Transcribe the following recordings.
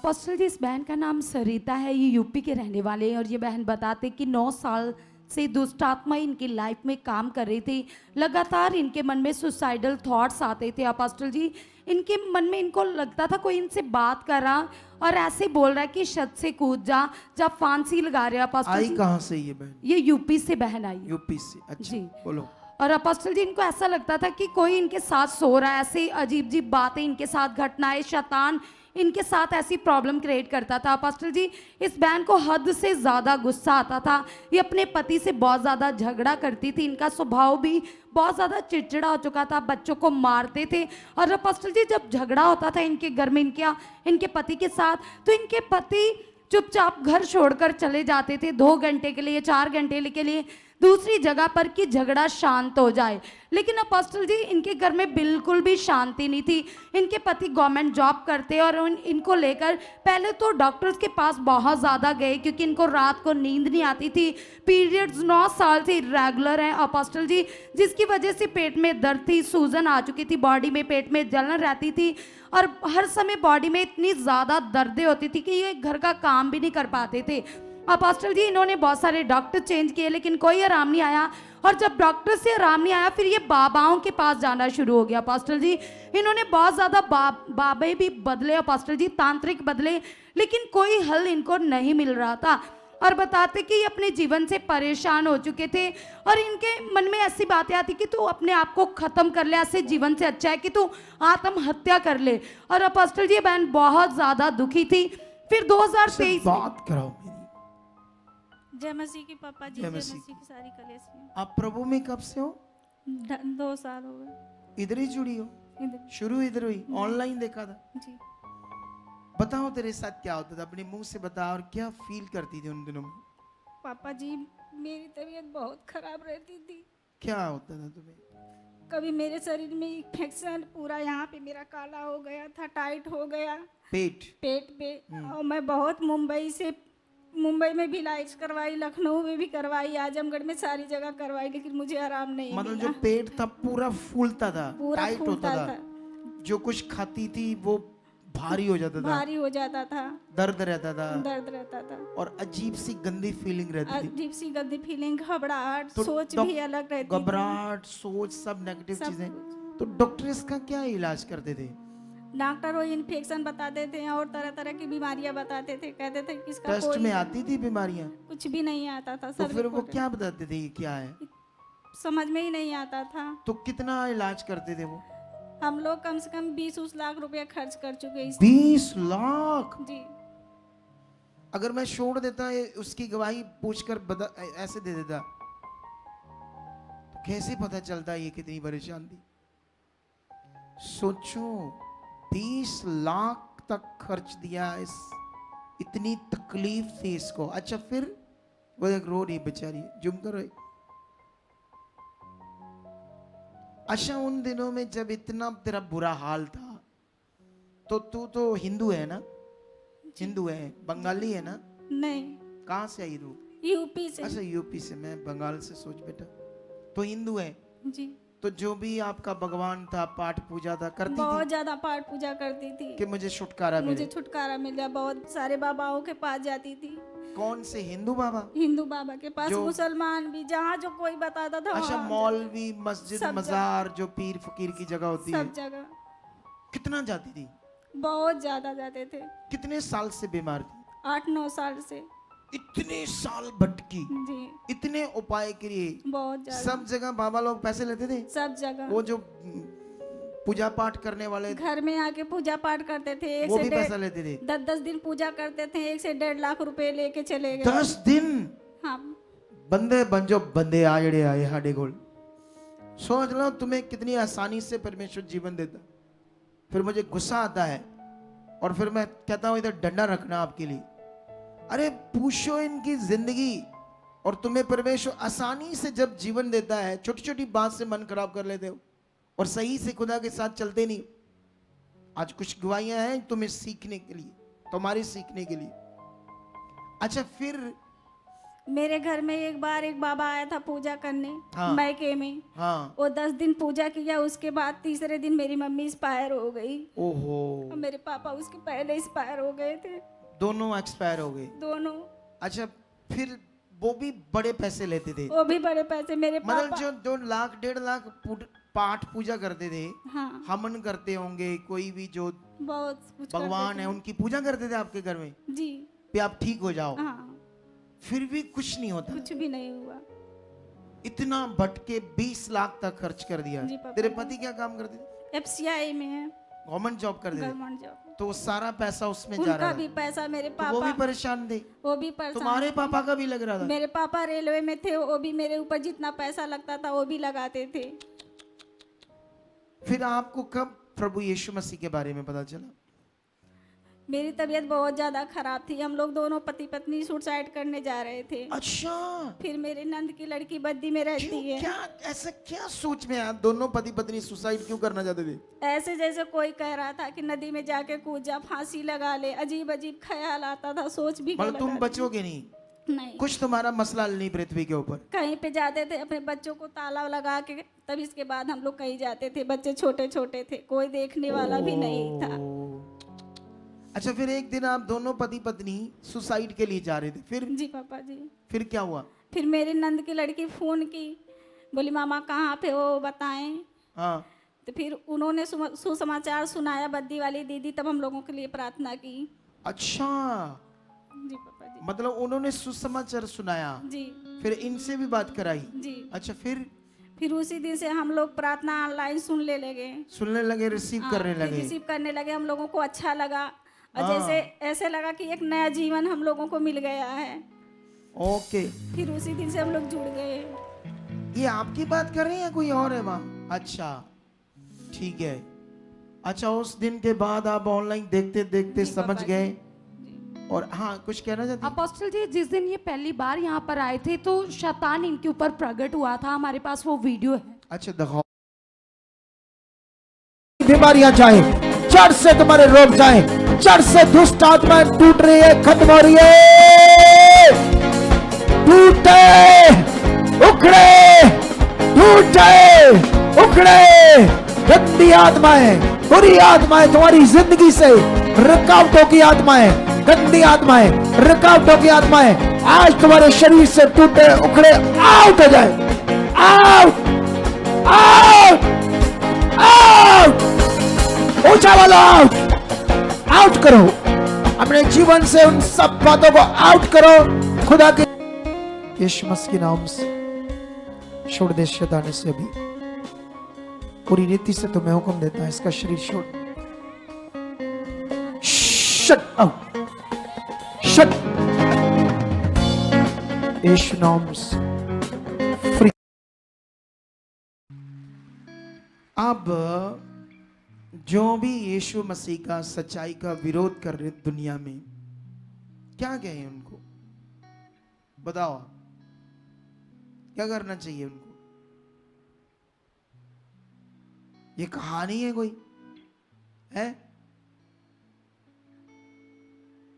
Apostle जी, इस बहन का नाम सरिता है, ये यूपी के रहने वाले हैं और ये बहन बताते कि 9 साल से दुष्ट आत्मा इनकी लाइफ में काम कर रही थी। लगातार इनके मन में सुसाइडल थॉट्स आते थे। अपोस्टल जी, इनके मन में इनको लगता था कोई इनसे बात कर रहा और ऐसे बोल रहा है कि छत से कूद जा, जब फांसी लगा रहे हैं। अपोस्टल आई जी, कहाँ से ये बहन? ये यूपी से बहन आई है। यूपी से। अच्छा जी। बोलो। और अपोस्टल जी, इनको ऐसा लगता था कि कोई इनके साथ सो रहा है, ऐसे अजीब अजीब बातें इनके साथ, घटनाएं, शैतान इनके साथ ऐसी प्रॉब्लम क्रिएट करता था। अपोस्टल जी, इस बहन को हद से ज़्यादा गुस्सा आता था। ये अपने पति से बहुत ज़्यादा झगड़ा करती थी। इनका स्वभाव भी बहुत ज़्यादा चिड़चिड़ा हो चुका था, बच्चों को मारते थे। और अपोस्टल जी, जब झगड़ा होता था इनके घर में इनके पति के साथ, तो इनके पति चुपचाप घर छोड़कर चले जाते थे 2 घंटे के लिए, 4 घंटे के लिए दूसरी जगह पर, कि झगड़ा शांत हो जाए। लेकिन अपोस्टल जी, इनके घर में बिल्कुल भी शांति नहीं थी। इनके पति गवर्नमेंट जॉब करते और इनको लेकर पहले तो डॉक्टर्स के पास बहुत ज़्यादा गए, क्योंकि इनको रात को नींद नहीं आती थी। पीरियड्स 9 साल से इरेगुलर हैं अपोस्टल जी, जिसकी वजह से पेट में दर्द थी, सूजन आ चुकी थी, बॉडी में, पेट में जलन रहती थी और हर समय बॉडी में इतनी ज़्यादा दर्दें होती थी कि ये घर का काम भी नहीं कर पाते थे। अपोस्टल जी, इन्होंने बहुत सारे डॉक्टर चेंज किए लेकिन कोई आराम नहीं आया। और जब डॉक्टर से आराम नहीं आया, फिर ये बाबाओं के पास जाना शुरू हो गया। अपोस्टल जी, इन्होंने बहुत ज़्यादा बाबे भी बदले अपोस्टल जी, तांत्रिक बदले, लेकिन कोई हल इनको नहीं मिल रहा था। और बताते कि ये अपने जीवन से परेशान हो चुके थे और इनके मन में ऐसी बातें आती कि तू अपने आप को ख़त्म कर ले, ऐसे जीवन से अच्छा है कि तू आत्महत्या कर ले। और अपोस्टल जी, बहन बहुत ज़्यादा दुखी थी। फिर 2023 बात कराओ मेरी। जय मसीह की पापा जी, जय जय मसीह मसीह की सारी कलेसियां। आप प्रभु में कब से हो? 2 साल हो गए इधर ही जुड़ी हो? इधर। शुरू इधर हुई? ऑनलाइन देखा था? जी। बताओ तेरे साथ क्या होता था, अपने मुंह से बता, और क्या फील करती थी उन दिनों में? पापा जी, मेरी तबीयत बहुत खराब रहती थी। क्या होता था तुम्हें? कभी मेरे शरीर में इन्फेक्शन, पूरा यहाँ पे मेरा काला हो गया था, टाइट हो गया पेट पे। और मैं बहुत मुंबई में भी इलाज करवाई, लखनऊ में भी करवाई, आजमगढ़ में सारी जगह करवाई, लेकिन मुझे आराम नहीं मतलब मिला। जो पेट था पूरा फूलता था, पूरा टाइट फूलता होता था, जो कुछ खाती थी वो भारी हो जाता था, भारी हो जाता था, दर्द रहता था, दर्द रहता था और अजीब सी गंदी फीलिंग रहती थी। अजीब सी गंदी फीलिंग, घबराहट, तो सोच भी अलग रहती थी। घबराहट, सोच, सब नेगेटिव सब चीजें। कुछ। तो डॉक्टर इसका क्या इलाज करते थे? डॉक्टर वो इन्फेक्शन बताते थे और तरह तरह की बीमारियां बताते थे, कहते थे कि इसका टेस्ट कोई में आती थी बीमारियां? कुछ भी नहीं आता था। तो सब फिर वो रिपोर्ट क्या बताते थे, ये क्या है? समझ में ही नहीं आता था। तो कितना इलाज करते थे वो? हम लोग कम से कम 20 लाख रुपया खर्च कर चुके हैं 20 लाख? जी। अगर मैं छोड़ देता उसकी गवाही पूछकर ऐसे दे देता, तो कैसे पता चलता ये कितनी परेशान थी? सोचो, 20 लाख तक खर्च दिया, इतनी तकलीफ थी इसको। अच्छा फिर वो एक रो रही बेचारी, जुम करो। अच्छा, उन दिनों में जब इतना तेरा बुरा हाल था, तो तू तो हिंदू है ना? हिंदू है, बंगाली है ना? नहीं, कहाँ से आई तू? यूपी से। अच्छा, यूपी से। मैं बंगाल से। सोच बेटा, तो हिंदू है जी। तो जो भी आपका भगवान था, पाठ पूजा था, करती बहुत थी ज्यादा पाठ पूजा करती थी कि मुझे छुटकारा मुझे मिले? छुटकारा मिल जाए। बहुत सारे बाबाओं के पास जाती थी। कौन से हिंदू बाबा? हिंदू बाबा के पास, जो- मुसलमान भी, जहाँ जो कोई बताता था अच्छा, वहाँ मौलवी, मस्जिद, सब मजार, जो पीर फकीर की जगह होती है, सब जगह कितना जाती थी? बहुत ज्यादा जाते थे। कितने साल से बीमार थी? 8-9 साल से। इतने साल भटकी, जी, इतने उपाय किए, बहुत ज्यादा। सब जगह बाबा लोग पैसे लेते थे? सब जगह वो जो पूजा पाठ करने वाले घर में आके पूजा पाठ करते थे, एक वो से भी पैसा 1.5 लेते थे? 10-10 दिन पूजा करते थे, 1 से 1.5 लाख रुपए लेके चले गए। 10 दिन? हाँ। बंदे बन जो बंदे आ जड़े आए हाडे गोल। सोच लो तुम्हें कितनी आसानी से परमेश्वर जीवन देता। फिर मुझे गुस्सा आता है और फिर मैं कहता हूं इधर डंडा रखना आपके लिए। अरे पूछो इनकी जिंदगी, और तुम्हें परमेश्वर आसानी से जब जीवन देता है, छोटी छोटी बात से मन खराब कर लेते हो और सही से खुदा के साथ चलते नहीं। आज कुछ गवाहियां हैं तुम्हें सीखने के लिए, तुम्हारे सीखने के लिए। अच्छा फिर मेरे घर में एक बार एक बाबा आया था पूजा करने, हाँ। मैके में। हाँ। वो 10 दिन पूजा किया, उसके बाद तीसरे दिन मेरी मम्मी एक्सपायर हो गई ओहो, और मेरे पापा उसके पहले एक्सपायर हो गए थे, दोनों एक्सपायर हो गए। दोनों। अच्छा, फिर वो भी बड़े पैसे लेते थे? वो भी बड़े पैसे मेरे मतलब पापा। जो 1 लाख 1.5 लाख पाठ पूजा करते थे, हाँ, हवन करते होंगे, कोई भी जो बहुत कुछ भगवान करते है थे। उनकी पूजा करते थे आपके घर में जी। कि आप ठीक हो जाओ, हाँ, फिर भी कुछ नहीं होता। कुछ भी नहीं हुआ। इतना भटके 20 लाख तक खर्च कर दिया। जी पापा। तेरे पति क्या काम करते थे? FCI में है, गवर्नमेंट जॉब करते थे, गवर्नमेंट जॉब। तो सारा पैसा उसमें जा उनका रहा भी था। पैसा मेरे तो वो भी पापा, परेशान थे। वो भी परेशान। तुम्हारे पापा का भी लग रहा था? मेरे पापा रेलवे में थे, वो भी मेरे ऊपर जितना पैसा लगता था वो भी लगाते थे। फिर आपको कब प्रभु यीशु मसीह के बारे में पता चला? मेरी तबीयत बहुत ज्यादा खराब थी, हम लोग दोनों पति पत्नी सुसाइड करने जा रहे थे। अच्छा, फिर मेरे नंद की लड़की बद्दी में रहती क्यों? है। क्या ऐसा क्या सोच में आप दोनों पति पत्नी सुसाइड क्यों करना चाहते थे? ऐसे जैसे कोई कह रहा था कि नदी में जाके कूद जा, फांसी लगा ले, अजीब अजीब ख्याल आता था, सोच भी मतलब तुम लगा बचोगे नहीं? नहीं। कुछ तुम्हारा मसला हल नहीं पृथ्वी के ऊपर? कहीं पे जाते थे अपने बच्चों को ताला लगा के, तब इसके बाद हम लोग कहीं जाते थे, बच्चे छोटे छोटे थे, कोई देखने वाला भी नहीं था। अच्छा, फिर एक दिन आप दोनों पति पत्नी सुसाइड के लिए जा रहे थे, जी पापा जी। फिर क्या हुआ? फिर मेरे नंद की लड़की फोन की, बोली मामा कहाँ पे हो बताएं। हाँ, तो फिर उन्होंने सुसमाचार सुनाया बद्दी वाली दीदी, तब हम लोगों के लिए प्रार्थना की। अच्छा, जी पापा जी। मतलब उन्होंने सुसमाचार सुनाया, जी फिर इनसे भी बात कराई। जी। अच्छा, फिर उसी दिन से हम लोग प्रार्थना ऑनलाइन सुनने लगे, सुनने लगे, रिसीव करने लगे। रिसीव करने लगे। हम लोगों को अच्छा लगा, और हाँ। जैसे ऐसे लगा कि एक नया जीवन हम लोगों को मिल गया है। ओके, फिर उसी दिन से हम लोग जुड़ गए। ये आपकी बात कर रहे हैं या कोई और है वहाँ? अच्छा, ठीक है। अच्छा, उस दिन के बाद आप ऑनलाइन देखते देखते जी, समझ पापा गए। जी। और हाँ, कुछ कहना चाहते हैं? अपोस्टल जी, जिस दिन ये पहली बार यहाँ पर आए थे तो शैतान इनके ऊपर प्रकट हुआ था, हमारे पास वो वीडियो है। अच्छा, दिखाओ। बीमारियां जाए, जड़ से तुम्हारे रोग जाए, जड़ से दुष्ट आत्माएं टूट रही है, खत्म हो रही है। टूटे, उखड़े, टूटे, उखड़े। गंदी आत्माएं, बुरी आत्माएं तुम्हारी जिंदगी से, रुकावटों की आत्माएं, गंदी आत्माएं, रुकावटों की आत्माएं आज तुम्हारे शरीर से टूटे, उखड़े, आउट हो जाए। Out, out, out. ऊंचा वाला आउट, आउट करो अपने जीवन से, उन सब बातों को आउट करो खुदा के यीशु मसीह के नाम से। छोड़ दे शैतान से, अभी पूरी रीति से तुम्हें हुक्म देता है, इसका शरीर छोड़। Shut out, shut. यीशु नाम से फ्री। अब जो भी यीशु मसीह का, सच्चाई का विरोध कर रहे दुनिया में, क्या कहें उनको? बताओ, क्या करना चाहिए उनको? ये कहानी है कोई? है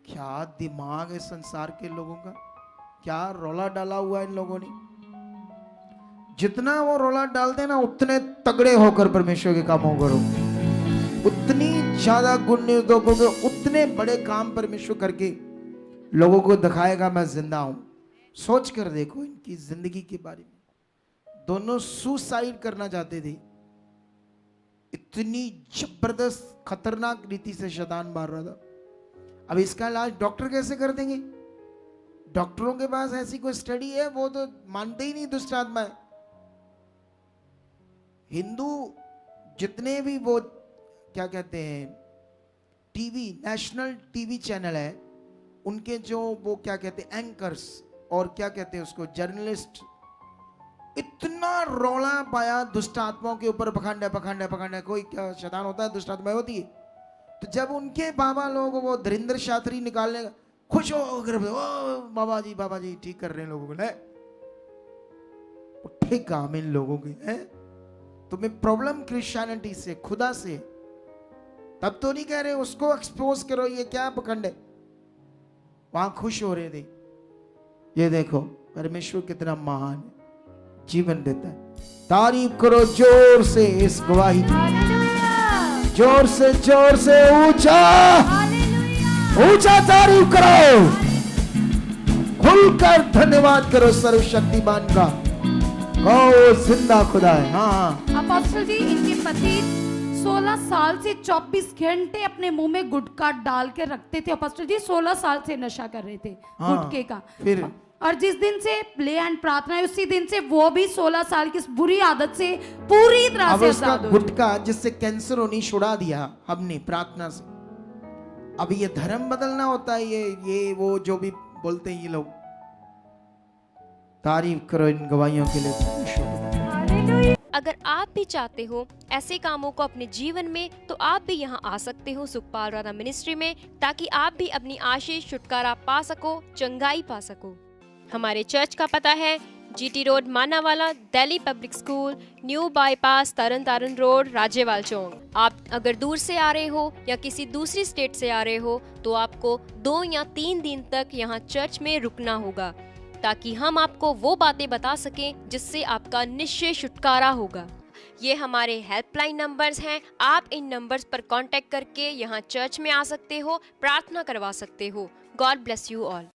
क्या दिमाग है संसार के लोगों का? क्या रौला डाला हुआ है इन लोगों ने? जितना वो रौला डालते हैं ना, उतने तगड़े होकर परमेश्वर के कामों करो, उतनी ज्यादा गुड न्यूज दोगे, उतने बड़े काम परमेश्वर करके लोगों को दिखाएगा मैं जिंदा हूं। सोच कर देखो इनकी जिंदगी के बारे में। दोनों सुसाइड करना चाहते थे, इतनी जबरदस्त खतरनाक रीति से शैतान मार रहा था। अब इसका इलाज डॉक्टर कैसे कर देंगे? डॉक्टरों के पास ऐसी कोई स्टडी है? वो तो मानते ही नहीं दुष्ट आत्मा है। हिंदू जितने भी वो क्या कहते हैं, टीवी, नेशनल टीवी चैनल है, उनके जो वो क्या कहते हैं एंकर्स और क्या कहते हैं उसको जर्नलिस्ट, इतना रौला पाया दुष्ट आत्माओं के ऊपर, पखंड है, पखंड है, पखंड है। कोई क्या शैतान होता है? दुष्ट आत्मा होती है। तो जब उनके बाबा लोग वो धीरेन्द्र शास्त्री निकालने खुश हो कर, ओ बाबा जी ठीक कर रहे हैं लोगों को, है उठे काम इन लोगों के हैं। तुम्हें प्रॉब्लम क्रिश्चियनिटी से, खुदा से, तब तो नहीं कह रहे उसको एक्सपोज करो, ये क्या पखंड है। वहां खुश हो रहे थे। ये देखो परमेश्वर कितना महान है, जीवन देता है। तारीफ करो जोर से इस गवाही की, जोर से ऊंचा ऊंचा तारीफ करो, खुलकर धन्यवाद करो सर्वशक्तिमान का। ओ जिंदा खुदा है। हाँ अपोस्टल जी, इनके पति 16 साल से 24 घंटे अपने मुंह में गुटखा डाल के रखते थे। अपोस्टल जी 16 साल से नशा कर रहे थे हाँ, गुटखे का। फिर और जिस दिन से प्ले एंड प्रार्थना है, उसी दिन से वो भी 16 साल की इस बुरी आदत से पूरी तरह अब से उसका आजाद हो गए। गुटखा जिससे कैंसर होनी छुड़ा दिया हमने प्रार्थना से। अब ये धर्म बदलना होता है, ये वो जो भी बोलते हैं ये लोग। तारीफ करो इन गवाहियों के लिए। अगर आप भी चाहते हो ऐसे कामों को अपने जीवन में, तो आप भी यहाँ आ सकते हो सुखपाल राणा मिनिस्ट्री में, ताकि आप भी अपनी आशीष छुटकारा पा सको, चंगाई पा सको। हमारे चर्च का पता है GT road Manawala, Delhi public school, new bypass, Tarn Taran road, Rajyawal Chowk. आप अगर दूर से आ रहे हो या किसी दूसरी स्टेट से आ रहे हो, तो आपको 2 या 3 दिन तक यहाँ चर्च में रुकना होगा, ताकि हम आपको वो बातें बता सकें जिससे आपका निश्चय छुटकारा होगा। ये हमारे हेल्पलाइन नंबर्स हैं। आप इन नंबर्स पर कांटेक्ट करके यहाँ चर्च में आ सकते हो, प्रार्थना करवा सकते हो। God bless you all.